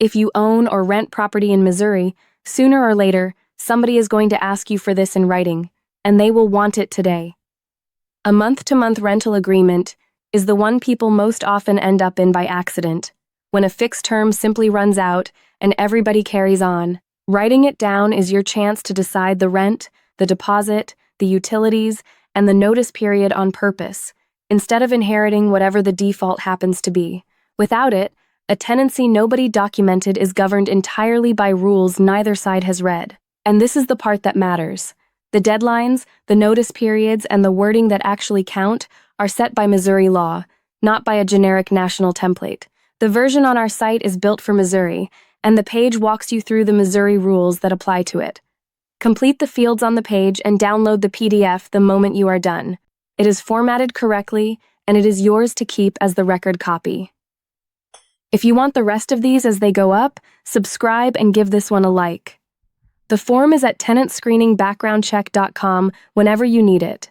If you own or rent property in Missouri, sooner or later, somebody is going to ask you for this in writing, and they will want it today. A month-to-month rental agreement is the one people most often end up in by accident, when a fixed term simply runs out and everybody carries on. Writing it down is your chance to decide the rent, the deposit, the utilities, and the notice period on purpose, instead of inheriting whatever the default happens to be. Without it, a tenancy nobody documented is governed entirely by rules neither side has read. And this is the part that matters. The deadlines, the notice periods, and the wording that actually count are set by Missouri law, not by a generic national template. The version on our site is built for Missouri, and the page walks you through the Missouri rules that apply to it. Complete the fields on the page and download the PDF the moment you are done. It is formatted correctly, and it is yours to keep as the record copy. If you want the rest of these as they go up, subscribe and give this one a like. The form is at tenantscreeningbackgroundcheck.com whenever you need it.